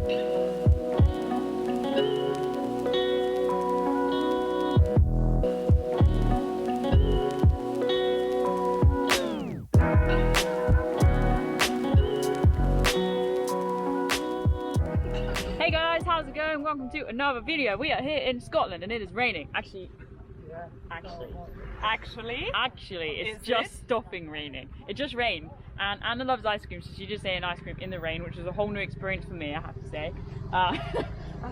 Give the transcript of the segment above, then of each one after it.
Hey guys, how's it going? Welcome to another video. We are here in Scotland and it is raining. Actually, it's just stopping raining. It just rained, and Anna loves ice cream, so she just ate an ice cream in the rain, which was a whole new experience for me, I have to say.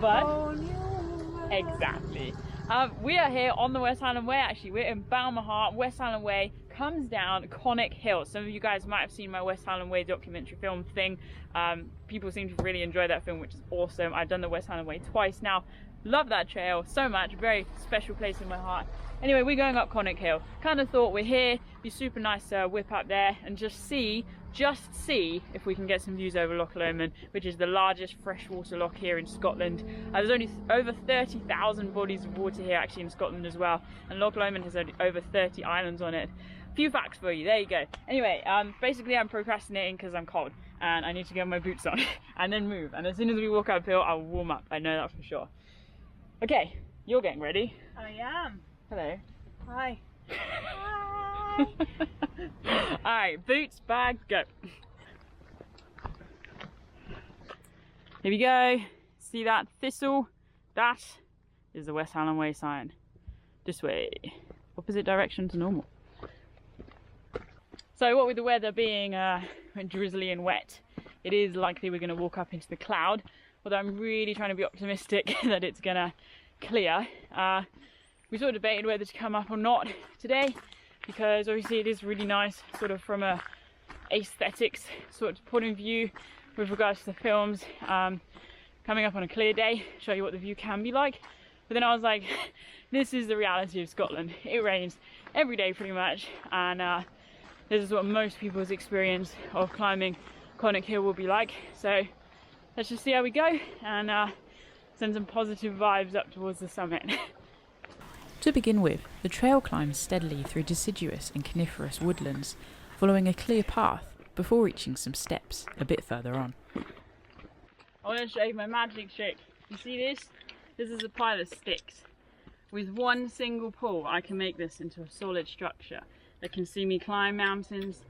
But exactly. We are here on the West Highland Way. Actually, we're in Balmaha. West Highland Way comes down Conic Hill. Some of you guys might have seen my West Highland Way documentary film thing. People seem to really enjoy that film, which is awesome. I've done the West Highland Way twice now. Love that trail so much. Very special place in my heart. Anyway, we're going up Conic Hill. Kind of thought we're here. Be super nice to whip up there and just see if we can get some views over Loch Lomond, which is the largest freshwater loch here in Scotland. There's only over 30,000 bodies of water here actually in Scotland as well, and Loch Lomond has over 30 islands on it. Few facts for you, there you go. Anyway, basically I'm procrastinating because I'm cold and I need to get my boots on and then move, and as soon as we walk uphill I'll warm up, I know that for sure. Okay, you're getting ready. I am. Hello. Hi. Alright, boots, bag, go. Here we go. See that thistle? That is the West Highland Way sign. This way. Opposite direction to normal. So what with the weather being drizzly and wet, it is likely we're going to walk up into the cloud, although I'm really trying to be optimistic that it's going to clear. We sort of debated whether to come up or not today, because obviously it is really nice sort of from a aesthetics sort of point of view with regards to the films, coming up on a clear day, show you what the view can be like. But then I was like, this is the reality of Scotland. It rains every day pretty much, and this is what most people's experience of climbing Conic Hill will be like. So let's just see how we go and send some positive vibes up towards the summit. To begin with, the trail climbs steadily through deciduous and coniferous woodlands, following a clear path before reaching some steps a bit further on. I want to show you my magic trick. You see this? This is a pile of sticks. With one single pull, I can make this into a solid structure that can see me climb mountains,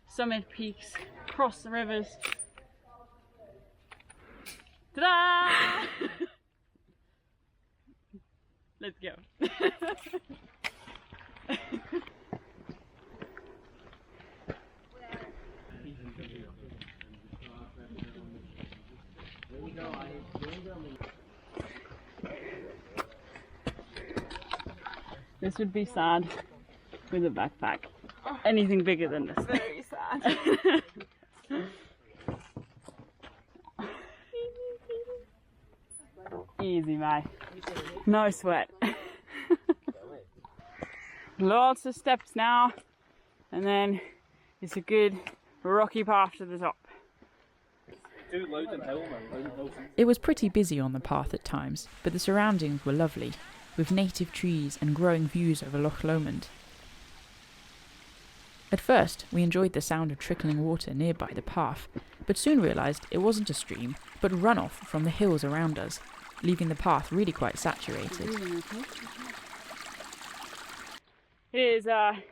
summit peaks, cross the rivers. Ta-da! Let's go. This would be sad with a backpack. Anything bigger than this. Very sad. Easy, mate. No sweat. Lots of steps now, and then it's a good rocky path to the top. It was pretty busy on the path at times, but the surroundings were lovely, with native trees and growing views over Loch Lomond. At first, we enjoyed the sound of trickling water nearby the path, but soon realised it wasn't a stream, but runoff from the hills around us, leaving the path really quite saturated. It is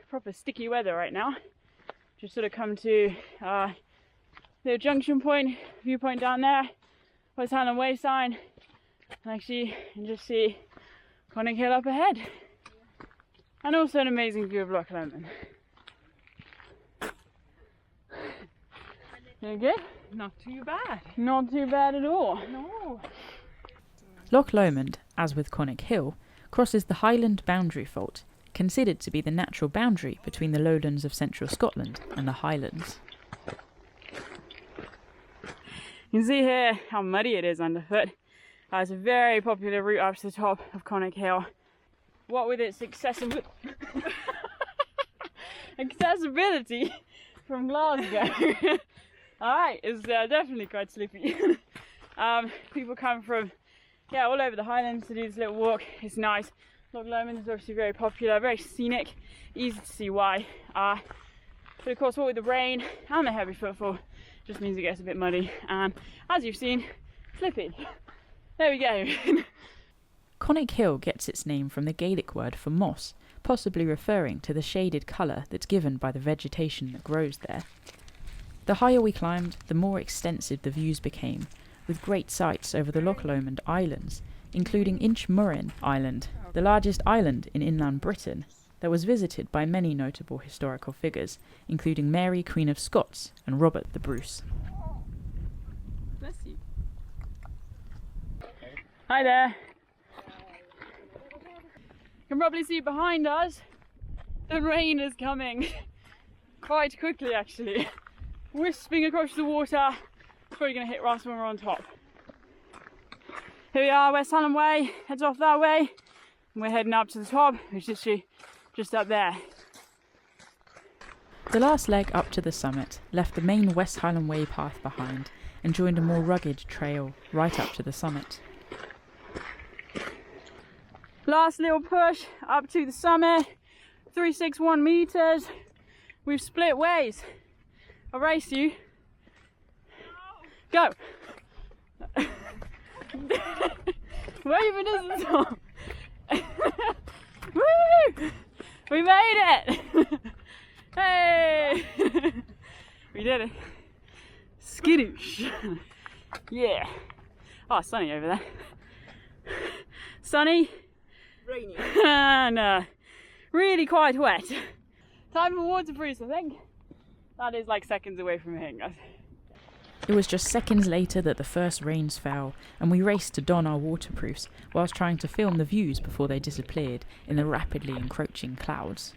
proper sticky weather right now. Just sort of come to the junction point, viewpoint down there, West Highland Way sign, and actually you can just see Conic Hill up ahead. And also an amazing view of Loch Lomond. You good? Not too bad. Not too bad at all. No. Loch Lomond, as with Conic Hill, crosses the Highland Boundary Fault, considered to be the natural boundary between the lowlands of central Scotland and the Highlands. You can see here how muddy it is underfoot. It's a very popular route up to the top of Conic Hill. What with its accessibility from Glasgow. Alright, it's definitely quite slippy. People come from all over the Highlands to do this little walk. It's nice. Loch Lomond is obviously very popular, very scenic, easy to see why. But of course, what with the rain and the heavy footfall, just means it gets a bit muddy. And as you've seen, slipping. There we go. Conic Hill gets its name from the Gaelic word for moss, possibly referring to the shaded colour that's given by the vegetation that grows there. The higher we climbed, the more extensive the views became, with great sights over the Loch Lomond Islands, including Inchmurrin Island, the largest island in inland Britain, that was visited by many notable historical figures, including Mary, Queen of Scots, and Robert the Bruce. Bless you. Hi there. You can probably see behind us, the rain is coming quite quickly actually. Wisping across the water. It's probably going to hit us when we're on top. Here we are, West Highland Way, heads off that way. And we're heading up to the top, which is just up there. The last leg up to the summit left the main West Highland Way path behind and joined a more rugged trail right up to the summit. Last little push up to the summit, 361 meters. We've split ways. I'll race you. Go. Waving us the top. Woo! We made it! Hey! We did it. Skidoosh. Yeah. Oh, sunny over there. Sunny. Rainy. And really quite wet. Time for waterproofs, I think. That is like seconds away from hitting us. It was just seconds later that the first rains fell, and we raced to don our waterproofs whilst trying to film the views before they disappeared in the rapidly encroaching clouds.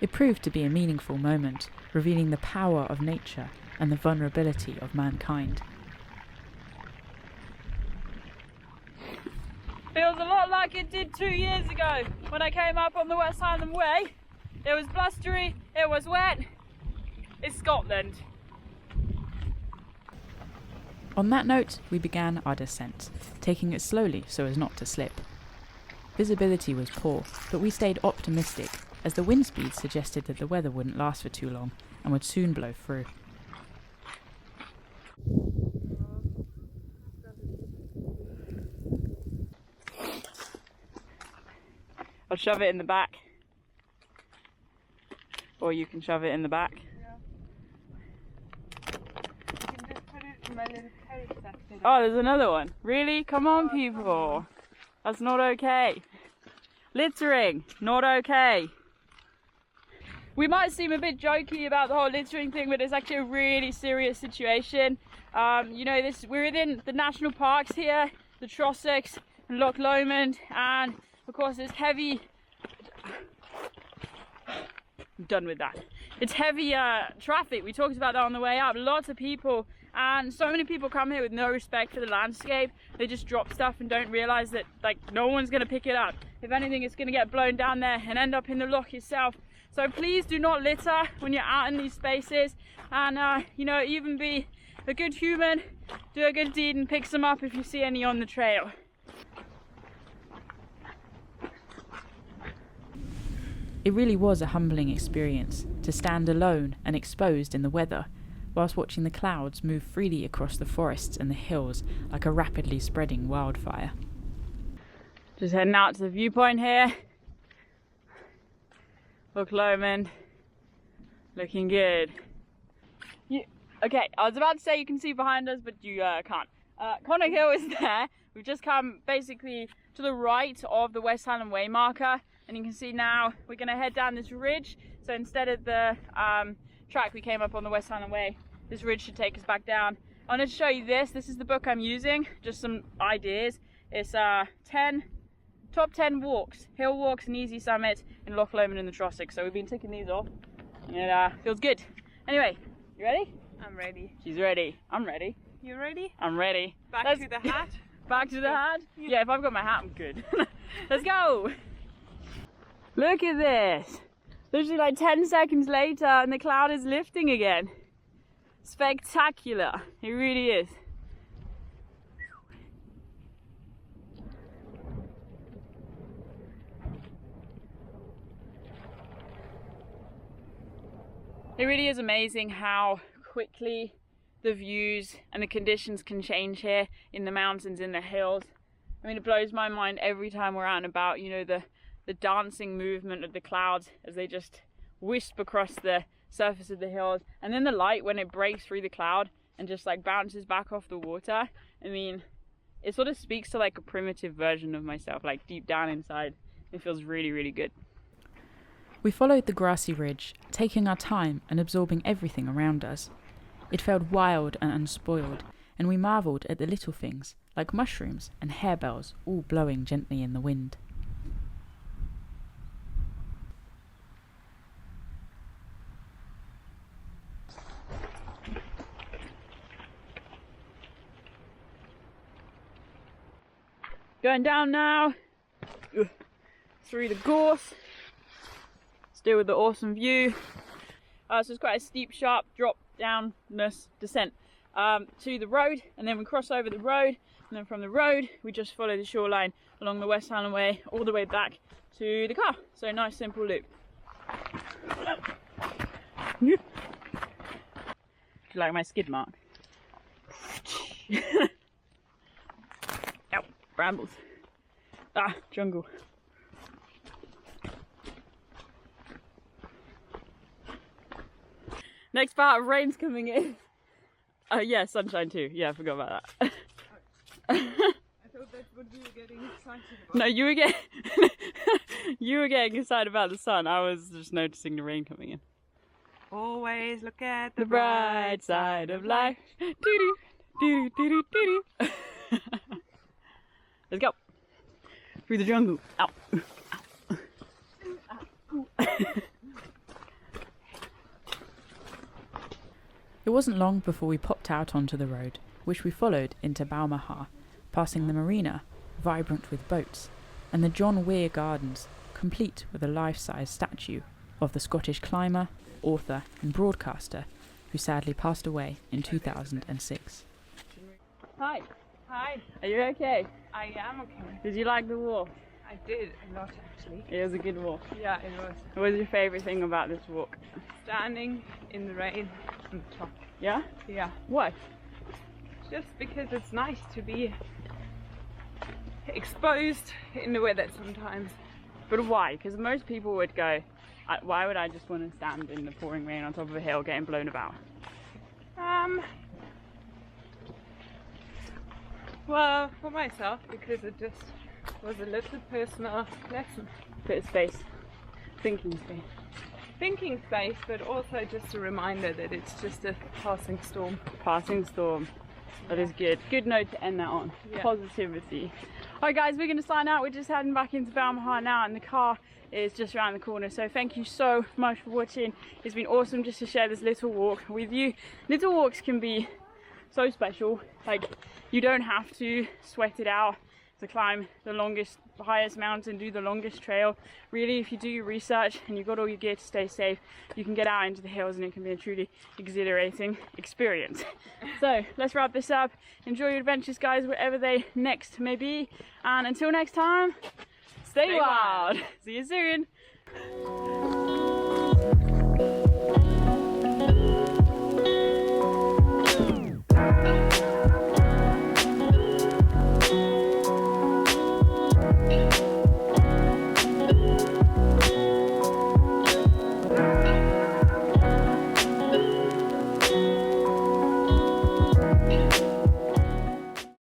It proved to be a meaningful moment, revealing the power of nature and the vulnerability of mankind. Feels a lot like it did 2 years ago when I came up on the West Highland Way. It was blustery, it was wet. It's Scotland. On that note, we began our descent, taking it slowly so as not to slip. Visibility was poor, but we stayed optimistic as the wind speed suggested that the weather wouldn't last for too long and would soon blow through. I'll shove it in the back. Or you can shove it in the back. Oh, there's another one. Really? Come on, people. That's not okay. Littering, not okay. We might seem a bit jokey about the whole littering thing, but it's actually a really serious situation. You know, we're within the national parks here, the Trossachs and Loch Lomond, and of course it's heavy. I'm done with that. It's heavy traffic. We talked about that on the way up. Lots of people, and so many people come here with no respect for the landscape. They just drop stuff and don't realize that like no one's going to pick it up. If anything, it's going to get blown down there and end up in the loch itself. So please do not litter when you're out in these spaces, and you know, even be a good human, do a good deed and pick some up if you see any on the trail. It really was a humbling experience to stand alone and exposed in the weather, whilst watching the clouds move freely across the forests and the hills like a rapidly spreading wildfire. Just heading out to the viewpoint here. Loch Lomond, looking good. Okay, I was about to say you can see behind us, but you can't. Conic Hill is there. We've just come basically to the right of the West Highland Way marker, and you can see now we're going to head down this ridge. So instead of the track we came up on the West Highland Way, this ridge should take us back down. I wanted to show you this. This is the book I'm using, just some ideas. It's top 10 walks, hill walks and easy summits in Loch Lomond and the Trossachs. So we've been ticking these off, and it feels good. Anyway, you ready? I'm ready. She's ready. I'm ready. You ready? I'm ready. Back to the hat? Back to the hat? Yeah, if I've got my hat, I'm good. Let's go! Look at this! Literally like 10 seconds later and the cloud is lifting again. Spectacular. It really is. It really is amazing how quickly the views and the conditions can change here in the mountains, in the hills. I mean, it blows my mind every time we're out and about, you know, the dancing movement of the clouds as they just wisp across the surface of the hills, and then the light when it breaks through the cloud and just like bounces back off the water. I mean, it sort of speaks to like a primitive version of myself, like deep down inside. It feels really, really good. We followed the grassy ridge, taking our time and absorbing everything around us. It felt wild and unspoiled, and we marvelled at the little things, like mushrooms and harebells, all blowing gently in the wind. Going down now, through the gorse, still with the awesome view. So it's quite a steep, sharp drop downness descent to the road, and then we cross over the road, and then from the road we just follow the shoreline along the West Highland Way all the way back to the car. So a nice simple loop. Do you like my skid mark? Ow, brambles. Ah, jungle. Next part of rain's coming in. Oh yeah, sunshine too. Yeah, I forgot about that. I thought that's what you were getting excited about. No, you were getting excited about the sun. I was just noticing the rain coming in. Always look at The bright side of life. Doo-doo, doo-doo, doo-doo, doo-doo. Let's go. Through the jungle. Ow. It wasn't long before we popped out onto the road, which we followed into Balmaha, passing the marina, vibrant with boats, and the John Weir Gardens, complete with a life-size statue of the Scottish climber, author and broadcaster who sadly passed away in 2006. Hi. Hi, Are you okay? I am okay. Did you like the walk? I did a lot actually. It was a good walk. Yeah, it was. What was your favourite thing about this walk? Standing in the rain on the top. Yeah? Yeah, What? just because it's nice to be exposed in the weather sometimes. But why? Because most people would go, why would I just want to stand in the pouring rain on top of a hill getting blown about? Well, for myself, because it just was a little personal lesson. Bit of space. Thinking space. Thinking space, but also just a reminder that it's just a passing storm. Passing storm. That is good. Good note to end that on. Yeah. Positivity. Alright guys, we're going to sign out. We're just heading back into Balmaha now, and the car is just around the corner. So thank you so much for watching. It's been awesome just to share this little walk with you. Little walks can be so special. Like, you don't have to sweat it out to climb the longest, highest mountain, do the longest trail. Really, if you do your research and you've got all your gear to stay safe, you can get out into the hills and it can be a truly exhilarating experience. So let's wrap this up. Enjoy your adventures, guys, wherever they next may be, and until next time, stay wild. See you soon.